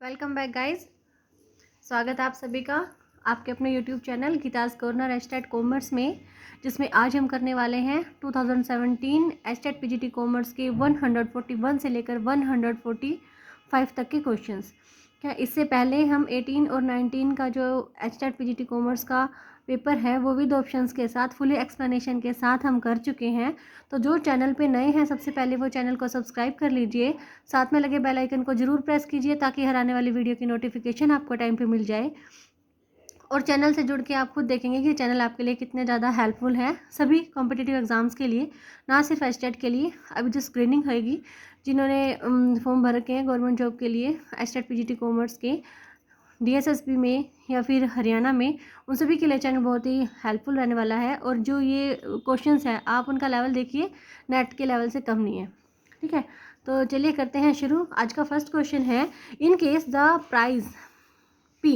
Welcome back guys. स्वागत है आप सभी का आपके अपने YouTube channel Geeta's corner estate commerce में, जिसमें आज हम करने वाले हैं 2017 एस्टेट पीजीटी कॉमर्स के 141 से लेकर 145 तक के क्वेश्चंस। क्या इससे पहले हम 18 और 19 का जो एस्टेट पीजीटी कॉमर्स का पेपर है वो विद ऑप्शंस के साथ फुली एक्सप्लेनेशन के साथ हम कर चुके हैं। तो जो चैनल पे नए हैं सबसे पहले वो चैनल को सब्सक्राइब कर लीजिए, साथ में लगे बेल आइकन को जरूर प्रेस कीजिए ताकि हर आने वाली वीडियो की नोटिफिकेशन आपको टाइम पे मिल जाए। और चैनल से जुड़ के आप खुद देखेंगे कि चैनल आपके लिए कितने ज़्यादा हेल्पफुल है सभी कॉम्पिटिटिव एग्जाम्स के लिए, ना सिर्फ एस्टेट के लिए। अभी जो स्क्रीनिंग होगी जिन्होंने फॉर्म भर के हैं गवर्नमेंट जॉब के लिए एस्टेट पीजीटी कॉमर्स के डीएसएसबी में या फिर हरियाणा में, उन सभी के लिए चैनल बहुत ही हेल्पफुल रहने वाला है। और जो ये क्वेश्चंस है आप उनका लेवल देखिए, नेट के लेवल से कम नहीं है। ठीक है, तो चलिए करते हैं शुरू। आज का फर्स्ट क्वेश्चन है, in case the price P,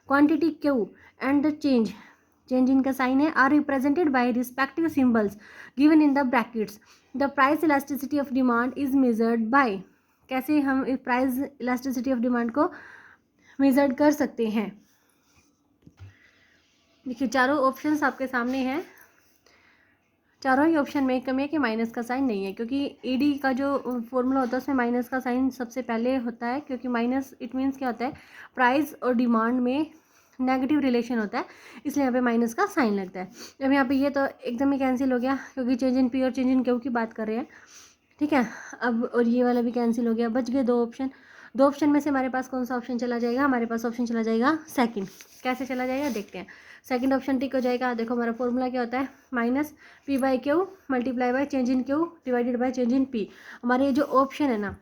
quantity Q and the change इनका साइन है are represented by respective symbols given in the brackets, the price elasticity of demand is measured by. कैसे हम इस प्राइस इलास्टिसिटी ऑफ डिमांड को measured कर सकते हैं? देखिए चारों ऑप्शंस आपके सामने हैं। चारों ही ऑप्शन में कमी है कि माइनस का साइन नहीं है, क्योंकि ईडी का जो फॉर्मूला होता है उसमें माइनस का साइन सबसे पहले होता है, क्योंकि माइनस इट मीन्स क्या होता है, प्राइस और डिमांड में नेगेटिव रिलेशन होता है, इसलिए यहाँ पे माइनस का साइन लगता है। अब यहाँ पे ये तो एकदम ही कैंसिल हो गया क्योंकि चेंज इन पी और चेंज इन क्यू की बात कर रहे हैं। ठीक है, अब और ये वाला भी कैंसिल हो गया, बच गए दो ऑप्शन। दो ऑप्शन में से हमारे पास कौन सा ऑप्शन चला जाएगा? हमारे पास ऑप्शन चला जाएगा सेकंड। कैसे चला जाएगा देखते हैं। सेकंड ऑप्शन टिक हो जाएगा। देखो हमारा फॉर्मूला क्या होता है, minus P by Q multiply by change in Q divided by change in P. हमारे ये जो ऑप्शन है ना,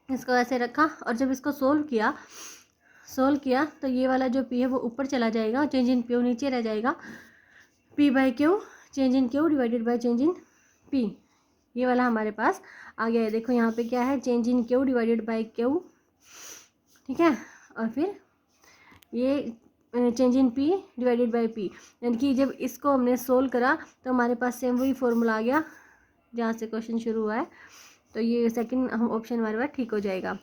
इसको ऐसे रखा और जब इसको सोल्व किया तो ये वाला जो पी है वो ऊपर चला जाएगा, चेंज इन पी नीचे रह जाएगा। P by Q change in Q divided by change in P, ये वाला हमारे पास आ गया है। देखो यहाँ पे क्या है, change in Q divided by Q. ठीक है, और फिर ये change in P divided by P, यानी कि जब इसको हमने सोल्व करा तो हमारे पास सेम वही फॉर्मूला आ गया जहाँ से क्वेश्चन शुरू हुआ है। तो ये सेकंड हम ऑप्शन हमारे पास ठीक हो जाएगा।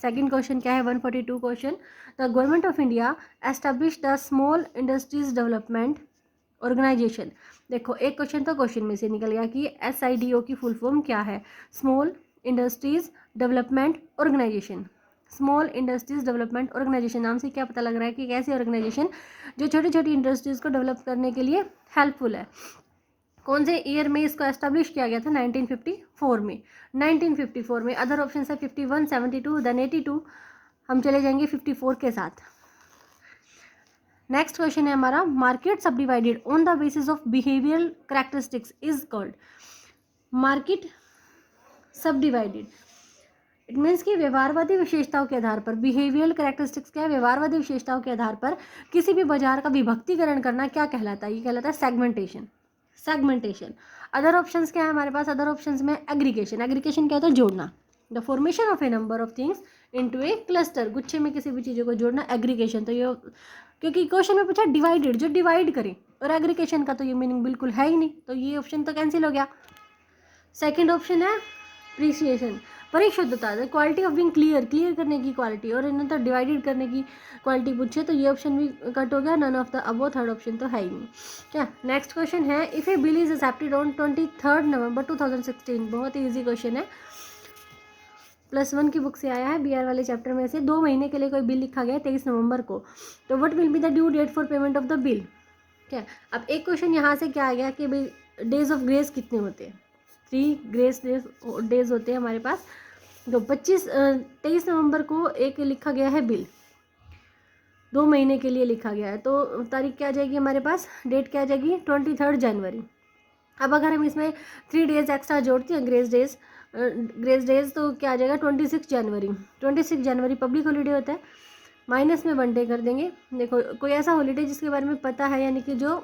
सेकंड क्वेश्चन क्या है, 142 question, the government of India establish the small industries development organisation. देखो एक क्वेश्चन तो क्वेश्चन में से निकल गया कि SIDO की फुल फॉर्म क्या है, small industries development organisation. Small industries development organisation नाम से क्या पता लग रहा है कि एक ऐसी ऑर्गेनाइजेशन जो छोटी छोटी इंडस्ट्रीज को डेवलप करने के लिए हेल्पफुल है। कौन से ईयर में इसको एस्टेब्लिश किया गया था? 1954 में। 1954 में। अदर ऑप्शन है 51, 72, देन 82। हम चले जाएंगे 54 के साथ। नेक्स्ट क्वेश्चन है हमारा, मार्केट सब divided on the basis of behavioural characteristics is called. Market सब डिवाइडेड इट मीन्स कि व्यवहारवादी विशेषताओं के आधार पर, बिहेवियरल कैरेक्टरिस्टिक्स क्या है, व्यवहारवादी विशेषताओं के आधार पर किसी भी बाजार का विभक्तिकरण करना क्या कहलाता है? ये कहलाता है सेगमेंटेशन। अदर ऑप्शंस क्या है हमारे पास? अदर ऑप्शंस में एग्रीगेशन क्या होता है? जोड़ना। The formation of A number of things into A cluster, गुच्छे में किसी भी चीज़ों को जोड़ना एग्रीगेशन। तो ये क्योंकि क्वेश्चन में पूछा डिवाइडेड, जो डिवाइड करे, और एग्रीगेशन का तो ये मीनिंग बिल्कुल है ही नहीं, तो ये ऑप्शन तो कैंसिल हो गया। सेकेंड ऑप्शन है अप्रिसिएशन, परिशुद्धता, the quality of being clear करने की क्वालिटी, और इन्हें तो डिवाइडेड करने की क्वालिटी पूछे तो ये ऑप्शन भी कट हो गया, none of the above. Third option तो है ही नहीं। क्या नेक्स्ट क्वेश्चन है, if a bill is accepted on 23 November 2016। बहुत ही ईजी क्वेश्चन है, +1 की बुक से आया है, BR वाले चैप्टर में से। 2 महीने के लिए कोई बिल लिखा गया 23 नवंबर को, तो what will be the due date for payment of the bill? क्या अब एक क्वेश्चन यहाँ से क्या आ गया कि भाई डेज ऑफ ग्रेस कितने होते हैं? 3 ग्रेस डेज होते हैं हमारे पास। तो 23 नवंबर को एक लिखा गया है बिल, 2 महीने के लिए लिखा गया है, तो तारीख क्या आ जाएगी हमारे पास, डेट क्या आ जाएगी? 23 जनवरी। अब अगर हम इसमें 3 डेज एक्स्ट्रा जोड़ते हैं ग्रेस डेज, तो क्या आ जाएगा? 26 जनवरी। 26 जनवरी पब्लिक हॉलीडे होता है, माइनस में 1 डे कर देंगे। देखो कोई ऐसा हॉलीडे जिसके बारे में पता है, यानी कि जो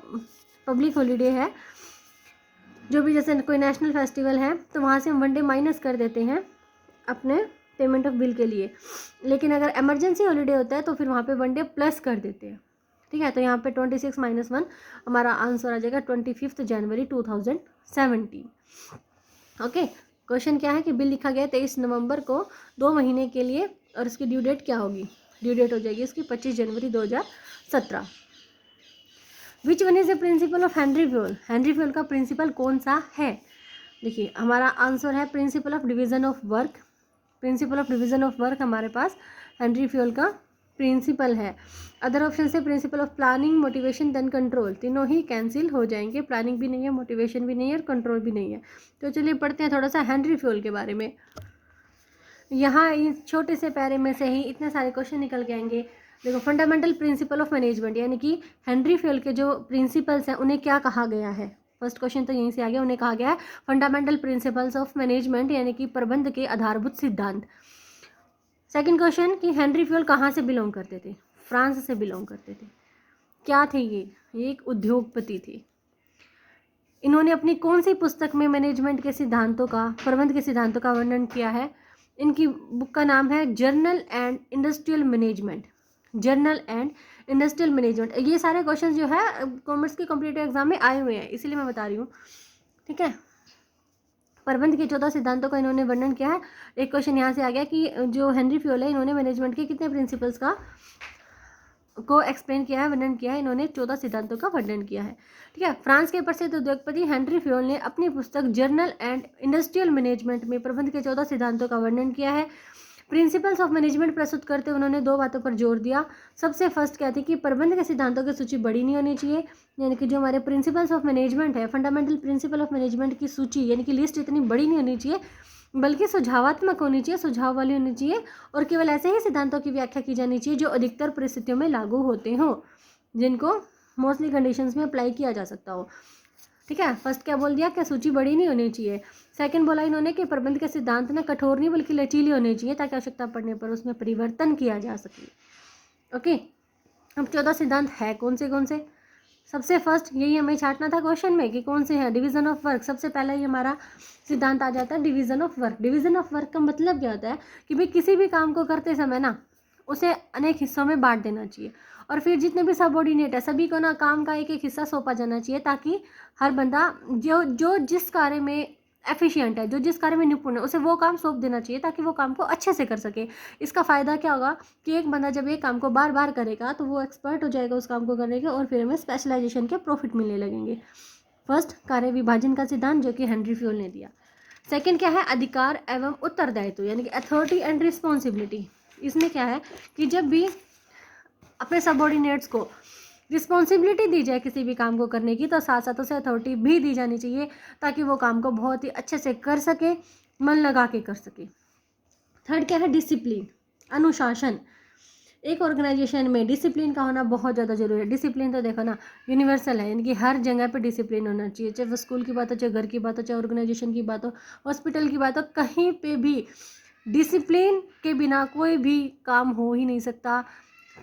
पब्लिक हॉलीडे है, जो भी जैसे कोई नेशनल फेस्टिवल है, तो वहाँ से हम 1 डे माइनस कर देते हैं अपने पेमेंट ऑफ बिल के लिए। लेकिन अगर इमरजेंसी हॉलीडे होता है तो फिर वहाँ पे 1 डे प्लस कर देते हैं। ठीक है, तो यहाँ पे 26 - 1 हमारा आंसर आ जाएगा 25 जनवरी 2017। ओके, क्वेश्चन क्या है कि बिल लिखा गया 23 नवंबर को 2 महीने के लिए, और इसकी ड्यू डेट क्या होगी? ड्यू डेट हो जाएगी इसकी 25 जनवरी 2017। Which one is the principle of Henri Fayol? Henri Fayol का प्रिंसिपल कौन सा है? देखिए हमारा आंसर है principle of division of work. Principle of division of work हमारे पास हेनरी फ्यूल का प्रिंसिपल है। अदर ऑप्शन से principle of planning, motivation then control, तीनों ही कैंसिल हो जाएंगे। प्लानिंग भी नहीं है, मोटिवेशन भी नहीं है और कंट्रोल भी नहीं है। तो चलिए पढ़ते हैं थोड़ा सा हेनरी फ्यूल के बारे में। यहाँ इस छोटे से पैरे में से ही इतने सारे क्वेश्चन निकल के आएंगे। देखो फंडामेंटल प्रिंसिपल ऑफ मैनेजमेंट, यानी कि हेनरी फ्यूल के जो प्रिंसिपल्स हैं उन्हें क्या कहा गया है? फर्स्ट क्वेश्चन तो यहीं से आ गया, उन्हें कहा गया है फंडामेंटल प्रिंसिपल्स ऑफ मैनेजमेंट, यानी कि प्रबंध के आधारभूत सिद्धांत। सेकंड क्वेश्चन कि हेनरी फ्यूल कहाँ से बिलोंग करते थे? फ्रांस से बिलोंग करते थे। क्या थे ये एक उद्योगपति थे। इन्होंने अपनी कौन सी पुस्तक में मैनेजमेंट के सिद्धांतों का, प्रबंध के सिद्धांतों का वर्णन किया है? इनकी बुक का नाम है journal and industrial management. Journal and industrial management. ये सारे क्वेश्चन जो है कॉमर्स के कॉम्पिटिटिव एग्जाम में आए हुए हैं, इसीलिए मैं बता रही हूँ, ठीक है। प्रबंध के 14 सिद्धांतों का इन्होंने वर्णन किया है। एक क्वेश्चन यहाँ से आ गया कि जो हेनरी फ्यूल है इन्होंने मैनेजमेंट के कितने प्रिंसिपल्स को एक्सप्लेन किया है, वर्णन किया है? इन्होंने 14 सिद्धांतों का वर्णन किया है, ठीक है। फ्रांस के प्रसिद्ध उद्योगपति हेनरी फ्यूल ने अपनी पुस्तक जर्नल एंड इंडस्ट्रियल मैनेजमेंट में प्रबंध के 14 सिद्धांतों का वर्णन किया है। प्रिंसिपल्स ऑफ मैनेजमेंट प्रस्तुत करते हुए उन्होंने 2 बातों पर जोर दिया। सबसे फर्स्ट क्या थी कि प्रबंध के सिद्धांतों की सूची बड़ी नहीं होनी चाहिए, यानी कि जो हमारे प्रिंसिपल्स ऑफ मैनेजमेंट है, फंडामेंटल प्रिंसिपल ऑफ मैनेजमेंट की सूची यानी कि लिस्ट इतनी बड़ी नहीं होनी चाहिए, बल्कि सुझावात्मक होनी चाहिए, सुझाव वाली होनी चाहिए, और केवल ऐसे ही सिद्धांतों की व्याख्या की जानी चाहिए जो अधिकतर परिस्थितियों में लागू होते हों, जिनको मोस्टली कंडीशंस में अप्लाई किया जा सकता हो, ठीक है। फर्स्ट क्या बोल दिया कि सूची बड़ी नहीं होनी चाहिए। सेकंड बोला इन्होंने कि प्रबंध के सिद्धांत ना कठोर नहीं बल्कि लचीले होने चाहिए ताकि आवश्यकता पड़ने पर उसमें परिवर्तन किया जा सके। ओके, अब 14 सिद्धांत है कौन से? सबसे फर्स्ट यही हमें छांटना था क्वेश्चन में कि कौन से हैं। डिवीजन ऑफ वर्क, सबसे पहला ही हमारा सिद्धांत आ जाता है division of work. Division of work का मतलब क्या होता है कि भाई किसी भी काम को करते समय ना उसे अनेक हिस्सों में बांट देना चाहिए, और फिर जितने भी सबऑर्डिनेट है सभी को ना काम का एक एक हिस्सा सौंपा जाना चाहिए, ताकि हर बंदा जो जिस कार्य में एफिशिएंट है, जो जिस कार्य में निपुण है, उसे वो काम सौंप देना चाहिए ताकि वो काम को अच्छे से कर सके। इसका फ़ायदा क्या होगा कि एक बंदा जब एक काम को बार बार करेगा तो वो एक्सपर्ट हो जाएगा उस काम को करने के, और फिर हमें स्पेशलाइजेशन के प्रॉफिट मिलने लगेंगे। फर्स्ट कार्य विभाजन का सिद्धांत जो कि हेनरी फ्यूल ने दिया। सेकंड क्या है? अधिकार एवं उत्तरदायित्व, यानी कि अथॉरिटी एंड रिस्पॉन्सिबिलिटी। इसमें क्या है कि जब भी अपने सबऑर्डिनेट्स को रिस्पॉन्सिबिलिटी दी जाए किसी भी काम को करने की, तो साथ साथ उसे अथॉरिटी भी दी जानी चाहिए ताकि वो काम को बहुत ही अच्छे से कर सके, मन लगा के कर सके। थर्ड क्या है? डिसिप्लिन, अनुशासन। एक ऑर्गेनाइजेशन में डिसिप्लिन का होना बहुत ज़्यादा जरूरी है। डिसिप्लिन तो देखो ना यूनिवर्सल है, यानी कि हर जगह पे डिसिप्लिन होना चाहिए, चाहे वो स्कूल की बात हो, चाहे घर की बात हो, चाहे ऑर्गेनाइजेशन की बात हो, हॉस्पिटल की बात हो, कहीं पे भी डिसिप्लिन के बिना कोई भी काम हो ही नहीं सकता,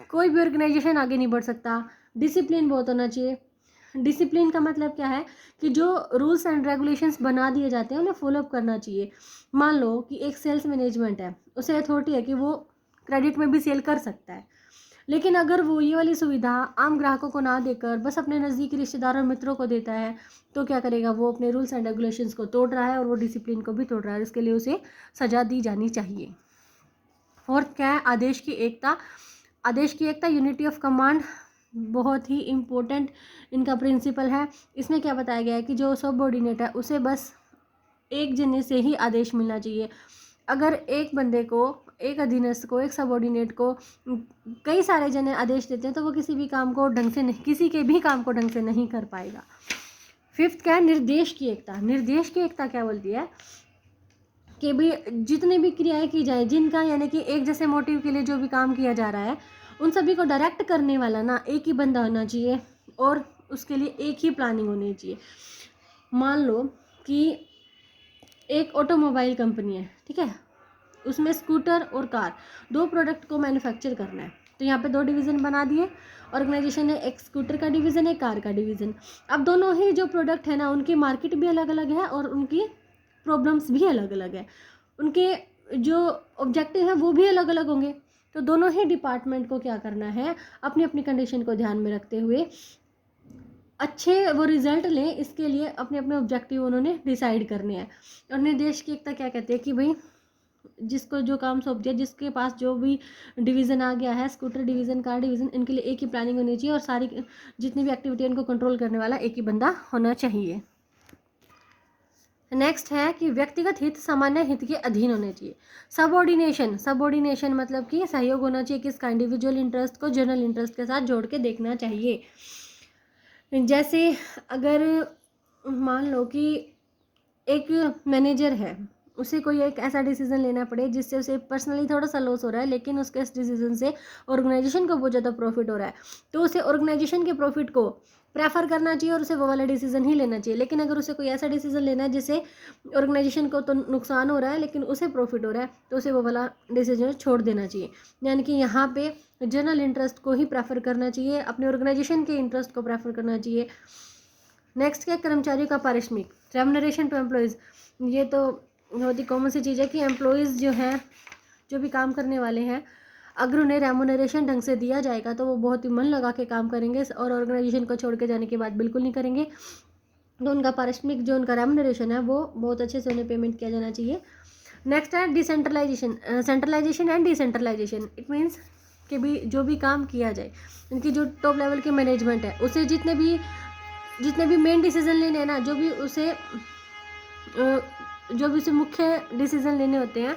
कोई भी ऑर्गेनाइजेशन आगे नहीं बढ़ सकता। डिसिप्लिन बहुत होना चाहिए। डिसिप्लिन का मतलब क्या है कि जो रूल्स एंड रेगुलेशंस बना दिए जाते हैं उन्हें फॉलोअप करना चाहिए। मान लो कि एक सेल्स मैनेजमेंट है, उसे अथॉरिटी है कि वो क्रेडिट में भी सेल कर सकता है, लेकिन अगर वो ये वाली सुविधा आम ग्राहकों को ना देकर बस अपने नज़दीकी रिश्तेदारों और मित्रों को देता है, तो क्या करेगा? वो अपने रूल्स एंड रेगुलेशंस को तोड़ रहा है और वो डिसिप्लिन को भी तोड़ रहा है। इसके लिए उसे सजा दी जानी चाहिए। फोर्थ क्या है? आदेश की एकता। आदेश की एकता, यूनिटी ऑफ कमांड, बहुत ही इम्पोर्टेंट इनका प्रिंसिपल है। इसमें क्या बताया गया है कि जो सबऑर्डिनेट है उसे बस एक जने से ही आदेश मिलना चाहिए। अगर एक बंदे को, एक अधीनस्थ को, एक सबऑर्डिनेट को कई सारे जने आदेश देते हैं तो वो किसी भी काम को ढंग से नहीं, किसी के भी काम को ढंग से नहीं कर पाएगा। फिफ्थ क्या है? निर्देश की एकता। निर्देश की एकता क्या बोलती है कि भी जितने भी क्रियाएं की जाए जिनका, यानी कि एक जैसे मोटिव के लिए जो भी काम किया जा रहा है, उन सभी को डायरेक्ट करने वाला ना एक ही बंदा होना चाहिए और उसके लिए एक ही प्लानिंग होनी चाहिए। मान लो कि एक ऑटोमोबाइल कंपनी है, ठीक है, उसमें स्कूटर और कार, 2 प्रोडक्ट को मैन्युफैक्चर करना है, तो यहाँ पे 2 डिवीज़न बना दिए ऑर्गेनाइजेशन है, एक स्कूटर का डिवीज़न है, कार का डिवीज़न। अब दोनों ही जो प्रोडक्ट है ना उनकी मार्केट भी अलग अलग है और उनकी प्रॉब्लम्स भी अलग अलग है, उनके जो ऑब्जेक्टिव हैं वो भी अलग अलग होंगे। तो दोनों ही डिपार्टमेंट को क्या करना है, अपनी अपनी कंडीशन को ध्यान में रखते हुए अच्छे वो रिजल्ट लें, इसके लिए अपने अपने ऑब्जेक्टिव उन्होंने डिसाइड करने हैं। और निर्देश की एकता क्या कहते हैं कि भाई जिसको जो काम सौंप दिया, जिसके पास जो भी डिवीज़न आ गया है, स्कूटर डिवीज़न, कार डिवीज़न, इनके लिए एक ही प्लानिंग होनी चाहिए और सारी जितनी भी एक्टिविटी है इनको कंट्रोल करने वाला एक ही बंदा होना चाहिए। नेक्स्ट है कि व्यक्तिगत हित सामान्य हित के अधीन होने चाहिए। सबऑर्डिनेशन मतलब कि सहयोग होना चाहिए किसका, इंडिविजुअल इंटरेस्ट को जनरल इंटरेस्ट के साथ जोड़ के देखना चाहिए। जैसे अगर मान लो कि एक मैनेजर है, उसे कोई एक ऐसा डिसीजन लेना पड़े जिससे उसे पर्सनली थोड़ा सा लॉस हो रहा है, लेकिन उसके इस डिसीजन से ऑर्गेनाइजेशन को बहुत ज़्यादा प्रॉफिट हो रहा है, तो उसे ऑर्गेनाइजेशन के प्रॉफिट को प्रेफर करना चाहिए और उसे वो वाला डिसीजन ही लेना चाहिए। लेकिन अगर उसे कोई ऐसा डिसीजन लेना है जिससे ऑर्गेनाइजेशन को तो नुकसान हो रहा है लेकिन उसे प्रॉफिट हो रहा है, तो उसे वो वाला डिसीजन छोड़ देना चाहिए। यानी कि यहाँ पे जनरल इंटरेस्ट को ही प्रेफर करना चाहिए, अपने ऑर्गेनाइजेशन के इंटरेस्ट को प्रेफर करना चाहिए। नेक्स्ट क्या, कर्मचारियों का पारिश्रमिक, रेम्युनरेशन टू एम्प्लॉयज़। ये तो बहुत ही कॉमन सी चीज़ है कि एम्प्लॉयज़ जो हैं, जो भी काम करने वाले हैं, अगर उन्हें रेम्युनरेशन ढंग से दिया जाएगा तो वो बहुत ही मन लगा के काम करेंगे और ऑर्गेनाइजेशन को छोड़ के जाने के बाद बिल्कुल नहीं करेंगे। तो उनका पारिश्रमिक जो उनका रेम्युनरेशन है वो बहुत अच्छे से उन्हें पेमेंट किया जाना चाहिए। नेक्स्ट है decentralisation, centralisation and decentralisation. It means कि भी जो भी काम किया जाए, उनकी जो टॉप लेवल की मैनेजमेंट है उसे जितने भी मेन डिसीजन लेने हैं ना, जो भी उसे मुख्य डिसीजन लेने होते हैं,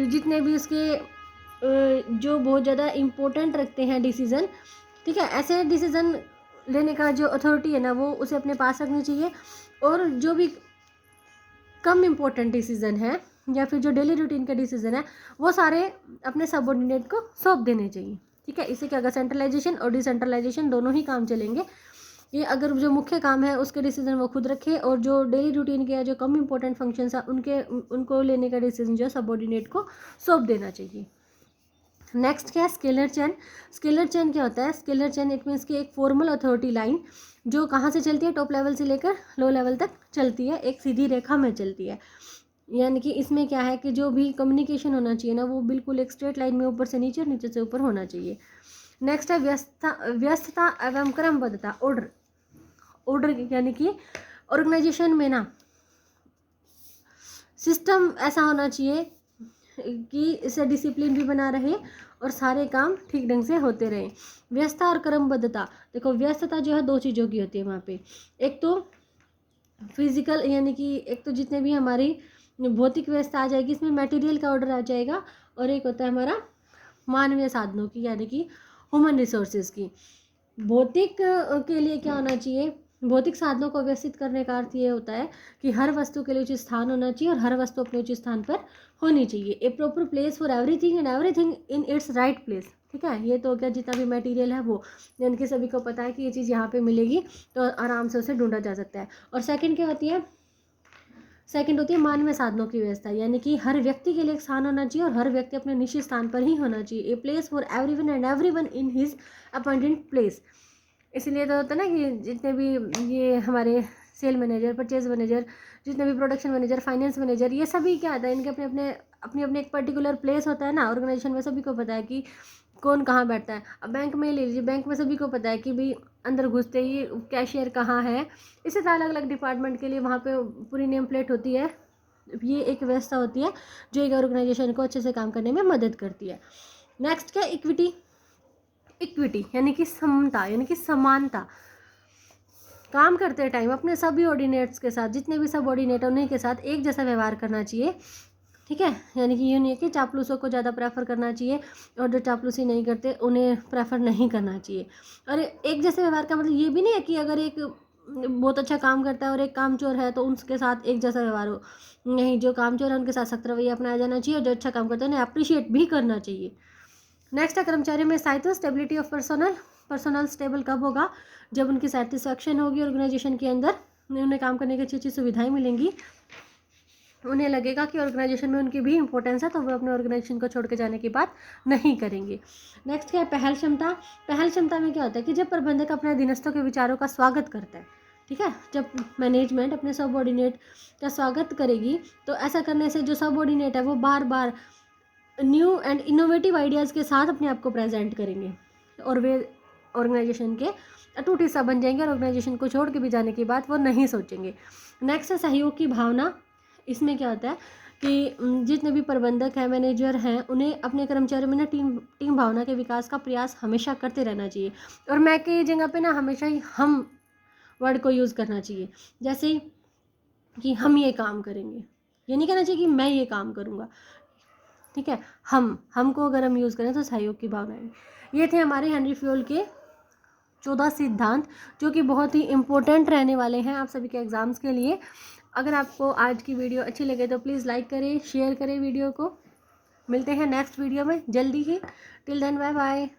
जितने भी उसके जो बहुत ज़्यादा इम्पोर्टेंट रखते हैं डिसीज़न, ठीक है, ऐसे डिसीज़न लेने का जो अथॉरिटी है ना वो उसे अपने पास रखनी चाहिए। और जो भी कम इम्पोर्टेंट डिसीज़न है या फिर जो डेली रूटीन का डिसीज़न है वो सारे अपने सबऑर्डिनेट को सौंप देने चाहिए। ठीक है, इससे क्या होगा, सेंट्रलाइजेशन और डिसेंट्रलाइजेशन दोनों ही काम चलेंगे। ये अगर जो मुख्य काम है उसके डिसीजन वो खुद रखे और जो डेली रूटीन के या जो कम इम्पोर्टेंट फंक्शंस है उनको लेने का डिसीजन जो सबऑर्डिनेट को सौंप देना चाहिए। नेक्स्ट क्या है, स्केलर चेन। स्केलर चेन क्या होता है, स्केलर चेन इट मीन्स कि एक फॉर्मल अथॉरिटी लाइन जो कहाँ से चलती है, टॉप लेवल से लेकर लो लेवल तक चलती है, एक सीधी रेखा में चलती है। यानी कि इसमें क्या है कि जो भी कम्युनिकेशन होना चाहिए ना वो बिल्कुल एक स्ट्रेट लाइन में ऊपर से नीचे और नीचे से ऊपर होना चाहिए। नेक्स्ट है व्यस्तता एवं क्रमबद्धता, ऑर्डर यानी कि ऑर्गेनाइजेशन में ना सिस्टम ऐसा होना चाहिए कि इससे डिसिप्लिन भी बना रहे और सारे काम ठीक ढंग से होते रहे। व्यस्तता और क्रमबद्धता, देखो व्यस्तता जो है दो चीज़ों की होती है वहाँ पे, एक तो फिजिकल यानी कि एक तो जितने भी हमारी भौतिक व्यवस्था आ जाएगी, इसमें मटेरियल का ऑर्डर आ जाएगा, और एक होता है हमारा मानवीय साधनों की यानी कि ह्यूमन रिसोर्सेज की। भौतिक के लिए क्या होना चाहिए, भौतिक साधनों को व्यवस्थित करने का अर्थ ये होता है कि हर वस्तु के लिए उचित स्थान होना चाहिए और हर वस्तु अपने उचित स्थान पर होनी चाहिए। A proper place for everything and everything in its right place. ठीक है, ये तो क्या जितना भी मटेरियल है वो, यानी कि सभी को पता है कि ये चीज़ यहाँ पे मिलेगी तो आराम से उसे ढूंढा जा सकता है। और सेकंड क्या होती है, सेकंड होती है मानवीय साधनों की व्यवस्था, यानी कि हर व्यक्ति के लिए एक स्थान होना चाहिए और हर व्यक्ति अपने निश्चित स्थान पर ही होना चाहिए। A place for everyone and everyone in his appointed place. इसलिए तो होता है ना कि जितने भी ये हमारे सेल मैनेजर, परचेज मैनेजर, जितने भी प्रोडक्शन मैनेजर, फाइनेंस मैनेजर, ये सभी क्या आता है, इनके अपने अपने एक पर्टिकुलर प्लेस होता है ना ऑर्गेनाइजेशन में, सभी को पता है कि कौन कहाँ बैठता है। अब बैंक में ले लीजिए, बैंक में सभी को पता है कि भाई अंदर घुसते ही कैशियर कहाँ है। इसी तरह अलग अलग डिपार्टमेंट के लिए वहाँ पे पूरी नेम प्लेट होती है। ये एक व्यवस्था होती है जो एक ऑर्गेनाइजेशन को अच्छे से काम करने में मदद करती है। नेक्स्ट क्या, इक्विटी यानी कि समता यानी कि समानता। काम करते टाइम अपने सभी ऑर्डिनेट्स के साथ, जितने भी सब ऑर्डिनेट उन्हीं के साथ एक जैसा व्यवहार करना चाहिए। ठीक है, यानी कि ये नहीं है कि चापलूसों को ज़्यादा प्रेफर करना चाहिए और जो चापलूसी नहीं करते उन्हें प्रेफर नहीं करना चाहिए। और एक जैसे व्यवहार का मतलब ये भी नहीं है कि अगर एक बहुत अच्छा काम करता है और एक कामचोर है तो उनके साथ एक जैसा व्यवहार हो। नहीं, जो कामचोर है उनके साथ सख्त रवैया अपनाया जाना चाहिए और जो अच्छा काम करता है उन्हें अप्रिशिएट भी करना चाहिए। नेक्स्ट है कर्मचारियों में स्थायित्व, स्टेबिलिटी ऑफ पर्सनल स्टेबल कब होगा, जब उनकी सेटिस्फैक्शन होगी ऑर्गेनाइजेशन के अंदर, उन्हें काम करने की अच्छी अच्छी सुविधाएं मिलेंगी, उन्हें लगेगा कि ऑर्गेनाइजेशन में उनकी भी इंपॉर्टेंस है, तो वो अपने ऑर्गेनाइजेशन को छोड़ के जाने की बात नहीं करेंगे। नेक्स्ट क्या है, पहल क्षमता। पहल क्षमता में क्या होता है कि जब प्रबंधक अपने अधीनस्थों के विचारों का स्वागत करता है, ठीक है, जब मैनेजमेंट अपने सबऑर्डिनेट का स्वागत करेगी तो ऐसा करने से जो सबऑर्डिनेट है वो बार बार न्यू एंड इनोवेटिव आइडियाज़ के साथ अपने आप को प्रेजेंट करेंगे और वे ऑर्गेनाइजेशन के अटूट हिस्सा बन जाएंगे और ऑर्गेनाइजेशन को छोड़ के भी जाने की बात वो नहीं सोचेंगे। नेक्स्ट है सहयोग की भावना। इसमें क्या होता है कि जितने भी प्रबंधक हैं, मैनेजर हैं, उन्हें अपने कर्मचारियों में ना टीम भावना के विकास का प्रयास हमेशा करते रहना चाहिए। और मैं की जगह पे ना हमेशा ही हम वर्ड को यूज़ करना चाहिए। जैसे कि हम ये काम करेंगे, ये नहीं कहना चाहिए कि मैं ये काम करूँगा, ठीक है। हम को अगर हम यूज़ करें तो सहयोग की भावना है। ये थे हमारे हेनरी फ्योल के 14 सिद्धांत, जो कि बहुत ही इम्पोर्टेंट रहने वाले हैं आप सभी के एग्ज़ाम्स के लिए। अगर आपको आज की वीडियो अच्छी लगे तो प्लीज़ लाइक करें, शेयर करें वीडियो को। मिलते हैं नेक्स्ट वीडियो में जल्दी ही। Till then bye bye.